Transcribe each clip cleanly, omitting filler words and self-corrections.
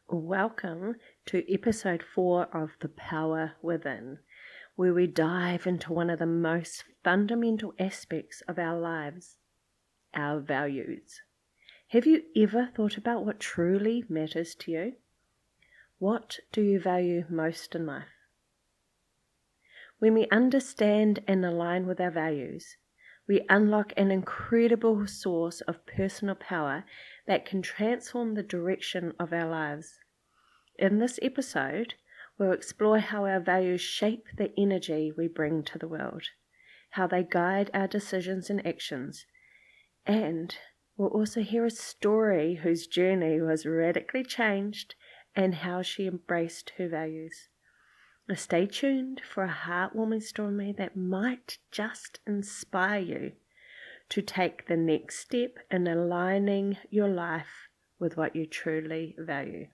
Welcome to episode 4 of The Power Within, where we dive into one of the most fundamental aspects of our lives, our values. Have you ever thought about what truly matters to you? What do you value most in life? When we understand and align with our values, we unlock an incredible source of personal power that can transform the direction of our lives. In this episode, we'll explore how our values shape the energy we bring to the world, how they guide our decisions and actions, and we'll also hear a story whose journey was radically changed and how she embraced her values. Now stay tuned for a heartwarming story that might just inspire you to take the next step in aligning your life with what you truly value.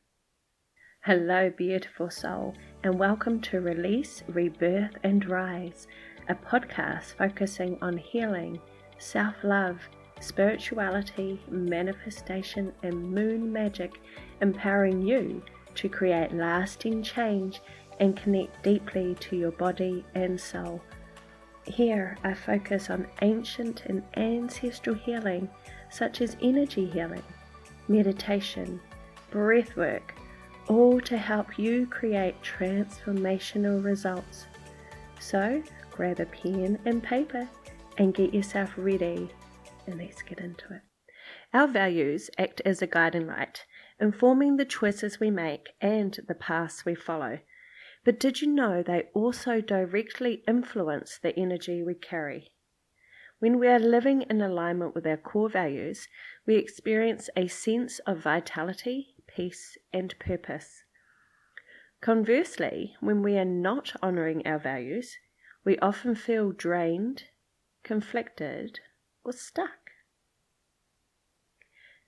Hello, beautiful soul, and welcome to Release, Rebirth, and Rise, a podcast focusing on healing, self-love, spirituality, manifestation, and moon magic, empowering you to create lasting change and connect deeply to your body and soul. Here I focus on ancient and ancestral healing, such as energy healing, meditation, breathwork, all to help you create transformational results. So grab a pen and paper and get yourself ready, and let's get into it. Our values act as a guiding light, informing the choices we make and the paths we follow. But did you know they also directly influence the energy we carry? When we are living in alignment with our core values, we experience a sense of vitality, peace, and purpose. Conversely, when we are not honoring our values, we often feel drained, conflicted, or stuck.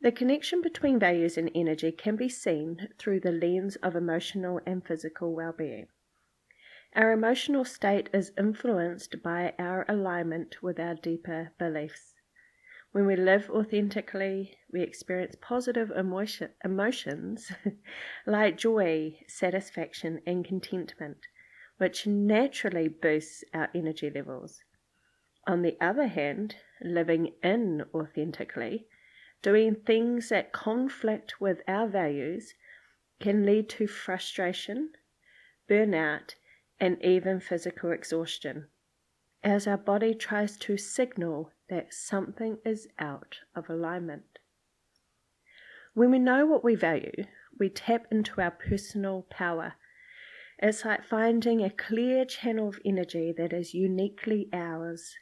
The connection between values and energy can be seen through the lens of emotional and physical well-being. Our emotional state is influenced by our alignment with our deeper beliefs. When we live authentically, we experience positive emotions like joy, satisfaction, and contentment, which naturally boosts our energy levels. On the other hand, living inauthentically, doing things that conflict with our values, can lead to frustration, burnout, and even physical exhaustion, as our body tries to signal that something is out of alignment. When we know what we value, we tap into our personal power. It's like finding a clear channel of energy that is uniquely ours,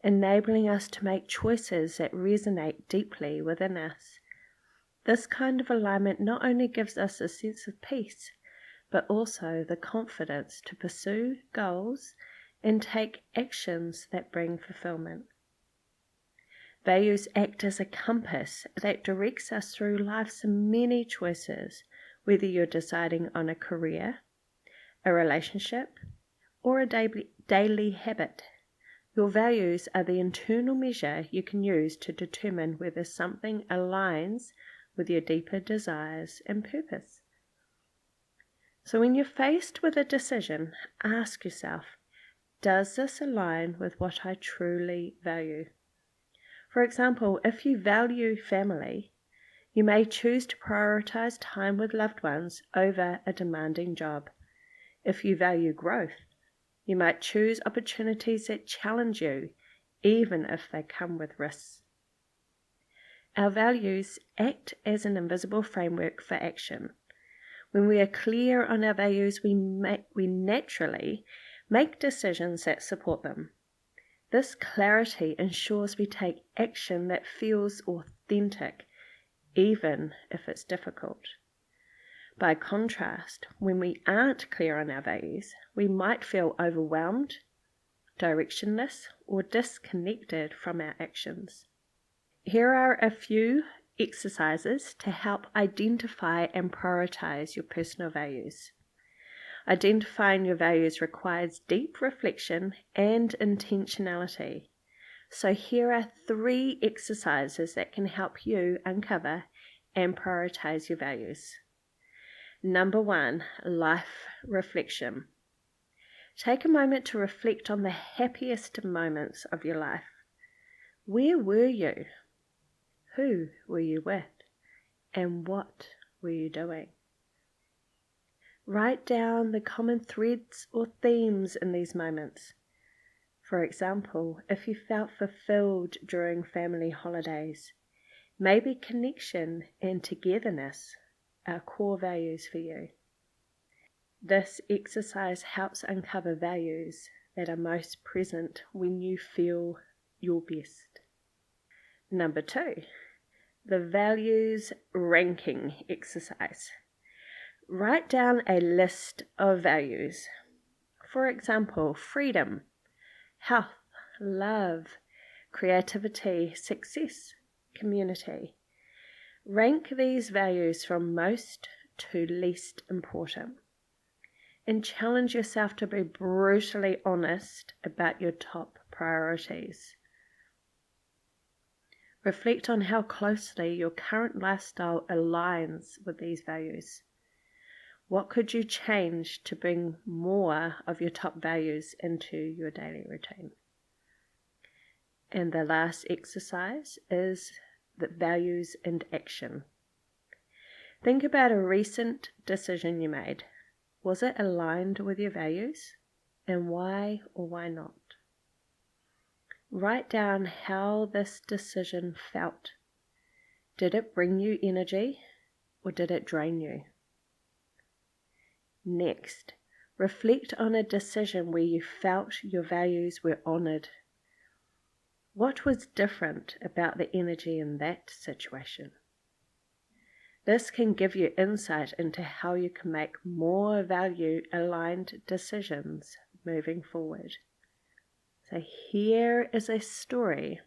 enabling us to make choices that resonate deeply within us. This kind of alignment not only gives us a sense of peace, but also the confidence to pursue goals and take actions that bring fulfillment. Values act as a compass that directs us through life's many choices, whether you're deciding on a career, a relationship, or a daily habit. Your values are the internal measure you can use to determine whether something aligns with your deeper desires and purpose. So when you're faced with a decision, ask yourself, does this align with what I truly value? For example, if you value family, you may choose to prioritize time with loved ones over a demanding job. If you value growth, you might choose opportunities that challenge you, even if they come with risks. Our values act as an invisible framework for action. When we are clear on our values, we naturally make decisions that support them. This clarity ensures we take action that feels authentic, even if it's difficult. By contrast, when we aren't clear on our values, we might feel overwhelmed, directionless, or disconnected from our actions. Here are a few exercises to help identify and prioritize your personal values. Identifying your values requires deep reflection and intentionality. So here are 3 exercises that can help you uncover and prioritize your values. Number 1, life reflection. Take a moment to reflect on the happiest moments of your life. Where were you? Who were you with? And what were you doing? Write down the common threads or themes in these moments. For example, if you felt fulfilled during family holidays, maybe connection and togetherness are core values for you. This exercise helps uncover values that are most present when you feel your best. Number 2, the values ranking exercise. Write down a list of values. For example, freedom, health, love, creativity, success, community. Rank these values from most to least important, and challenge yourself to be brutally honest about your top priorities. Reflect on how closely your current lifestyle aligns with these values. What could you change to bring more of your top values into your daily routine? And the last exercise is the values and action. Think about a recent decision you made. Was it aligned with your values? And why or why not? Write down how this decision felt. Did it bring you energy or did it drain you? Next, reflect on a decision where you felt your values were honored. What was different about the energy in that situation? This can give you insight into how you can make more value-aligned decisions moving forward. So here is a story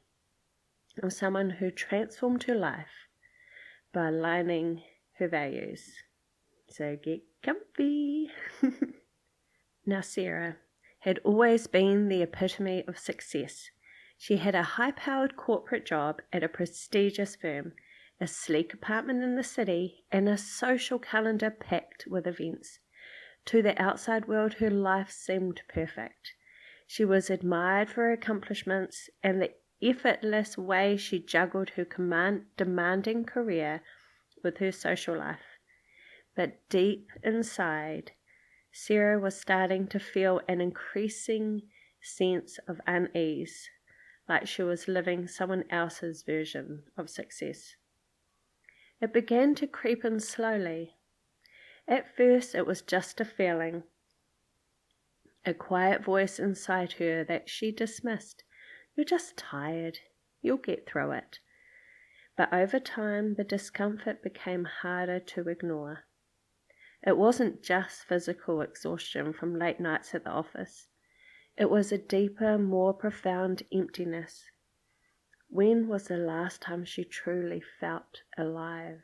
of someone who transformed her life by aligning her values. So get comfy. Now Sarah had always been the epitome of success. She had a high-powered corporate job at a prestigious firm, a sleek apartment in the city, and a social calendar packed with events. To the outside world, her life seemed perfect. She was admired for her accomplishments and the effortless way she juggled her demanding career with her social life. But deep inside, Sarah was starting to feel an increasing sense of unease, like she was living someone else's version of success. It began to creep in slowly. At first it was just a feeling, a quiet voice inside her that she dismissed. You're just tired. You'll get through it. But over time, the discomfort became harder to ignore. It wasn't just physical exhaustion from late nights at the office. It was a deeper, more profound emptiness. When was the last time she truly felt alive?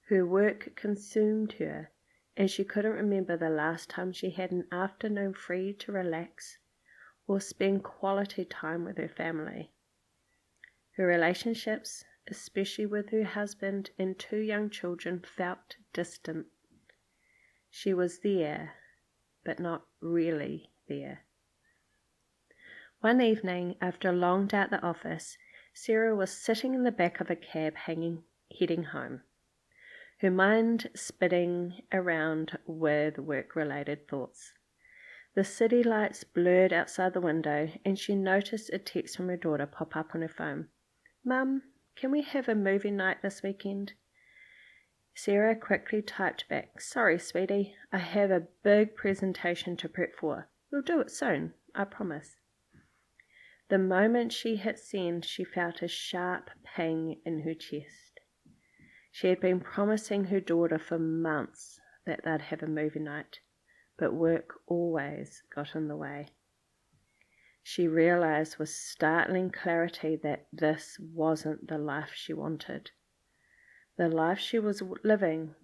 Her work consumed her, and she couldn't remember the last time she had an afternoon free to relax or spend quality time with her family. Her relationships, especially with her husband and 2 young children, felt distant. She was there, but not really there. One evening, after a long day at the office, Sarah was sitting in the back of a cab heading home, her mind spinning around with work-related thoughts. The city lights blurred outside the window, and she noticed a text from her daughter pop up on her phone. "Mum, can we have a movie night this weekend?" Sarah quickly typed back, "Sorry, sweetie, I have a big presentation to prep for. We'll do it soon, I promise." The moment she hit send, she felt a sharp pang in her chest. She had been promising her daughter for months that they'd have a movie night, but work always got in the way. She realized with startling clarity that this wasn't the life she wanted. The life she was living,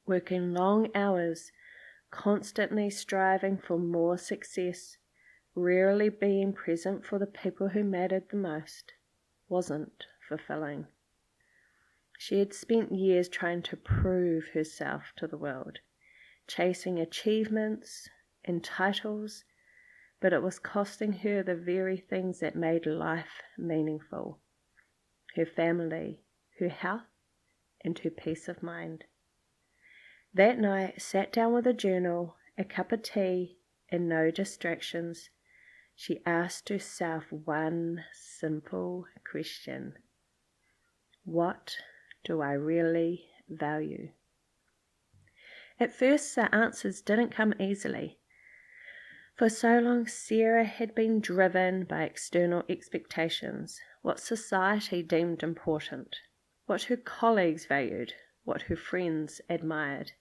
working long hours, constantly striving for more success, rarely being present for the people who mattered the most, wasn't fulfilling. She had spent years trying to prove herself to the world, chasing achievements and titles, but it was costing her the very things that made life meaningful: her family, her health, and her peace of mind. That night, sat down with a journal, a cup of tea, and no distractions, she asked herself one simple question: what do I really value? At first, the answers didn't come easily. For so long, Sarah had been driven by external expectations, what society deemed important, what her colleagues valued, what her friends admired.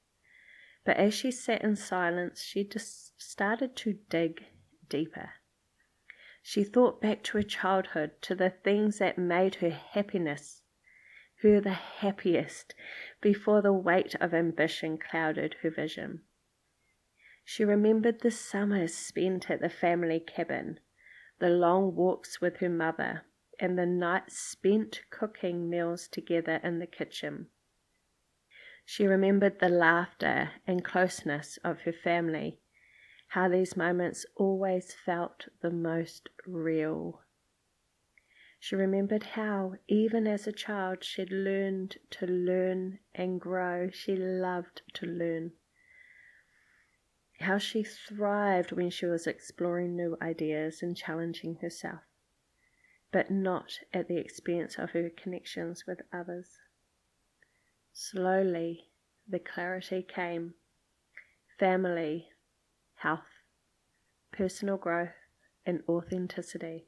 But as she sat in silence, she just started to dig deeper. She thought back to her childhood, to the things that made her the happiest, before the weight of ambition clouded her vision. She remembered the summers spent at the family cabin, the long walks with her mother, and the nights spent cooking meals together in the kitchen. She remembered the laughter and closeness of her family, how these moments always felt the most real. She remembered how, even as a child, she'd learned to learn and grow. She loved to learn. How she thrived when she was exploring new ideas and challenging herself, but not at the expense of her connections with others. Slowly, the clarity came: family, health, personal growth, and authenticity.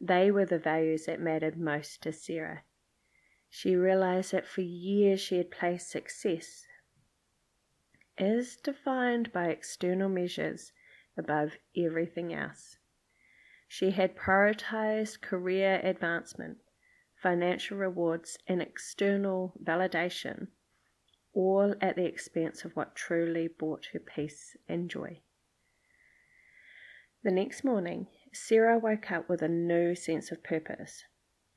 They were the values that mattered most to Sarah. She realized that for years she had placed success, as defined by external measures, above everything else. She had prioritized career advancement, financial rewards, and external validation, all at the expense of what truly brought her peace and joy. The next morning, Sarah woke up with a new sense of purpose.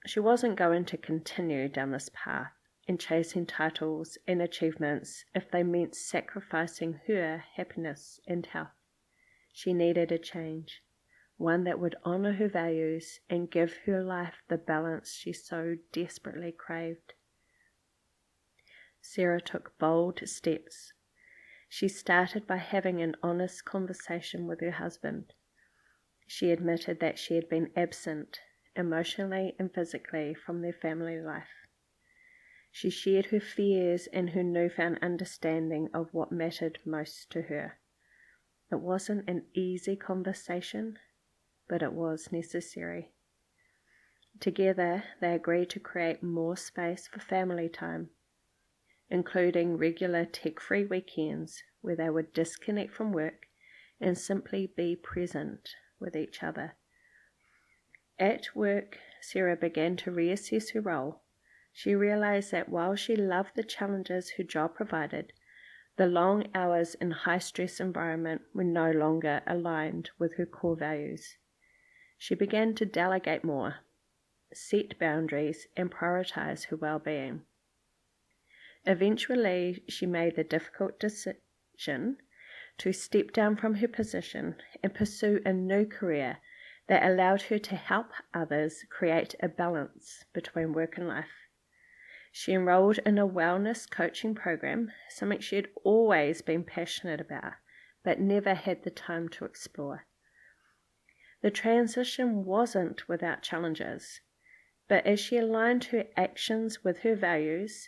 She wasn't going to continue down this path and chasing titles and achievements if they meant sacrificing her happiness and health. She needed a change, one that would honor her values and give her life the balance she so desperately craved. Sarah took bold steps. She started by having an honest conversation with her husband. She admitted that she had been absent, emotionally and physically, from their family life. She shared her fears and her newfound understanding of what mattered most to her. It wasn't an easy conversation, but it was necessary. Together, they agreed to create more space for family time, including regular tech-free weekends where they would disconnect from work and simply be present with each other. At work, Sarah began to reassess her role. She realized that while she loved the challenges her job provided, the long hours in high-stress environment were no longer aligned with her core values. She began to delegate more, set boundaries, and prioritize her well-being. Eventually, she made the difficult decision to step down from her position and pursue a new career that allowed her to help others create a balance between work and life. She enrolled in a wellness coaching program, something she had always been passionate about, but never had the time to explore. The transition wasn't without challenges, but as she aligned her actions with her values,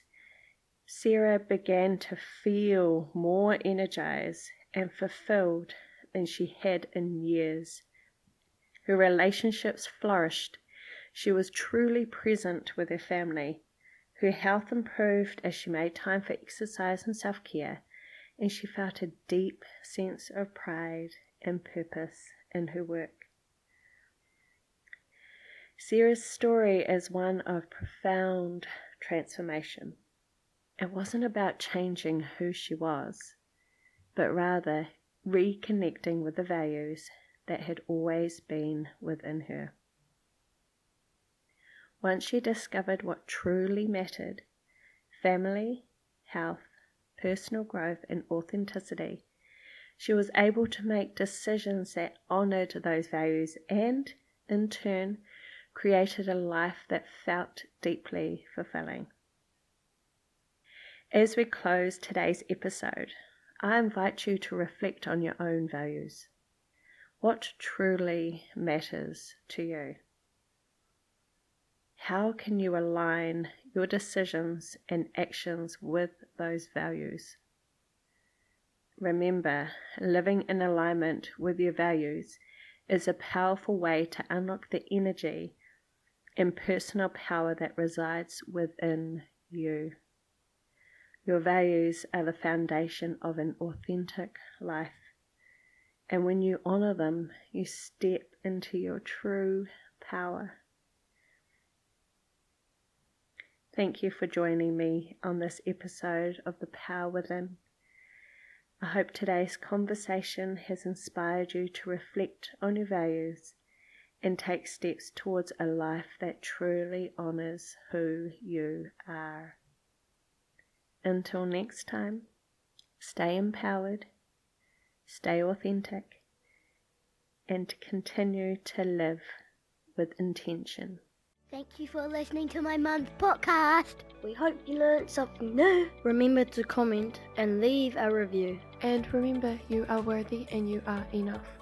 Sarah began to feel more energized and fulfilled than she had in years. Her relationships flourished. She was truly present with her family. Her health improved as she made time for exercise and self-care, and she felt a deep sense of pride and purpose in her work. Sarah's story is one of profound transformation. It wasn't about changing who she was, but rather reconnecting with the values that had always been within her. Once she discovered what truly mattered, family, health, personal growth, and authenticity, she was able to make decisions that honored those values and, in turn, created a life that felt deeply fulfilling. As we close today's episode, I invite you to reflect on your own values. What truly matters to you? How can you align your decisions and actions with those values? Remember, living in alignment with your values is a powerful way to unlock the energy and personal power that resides within you. Your values are the foundation of an authentic life, and when you honor them, you step into your true power. Thank you for joining me on this episode of The Power Within. I hope today's conversation has inspired you to reflect on your values and take steps towards a life that truly honors who you are. Until next time, stay empowered, stay authentic, and continue to live with intention. Thank you for listening to my mum's podcast. We hope you learned something new. Remember to comment and leave a review. And remember, you are worthy and you are enough.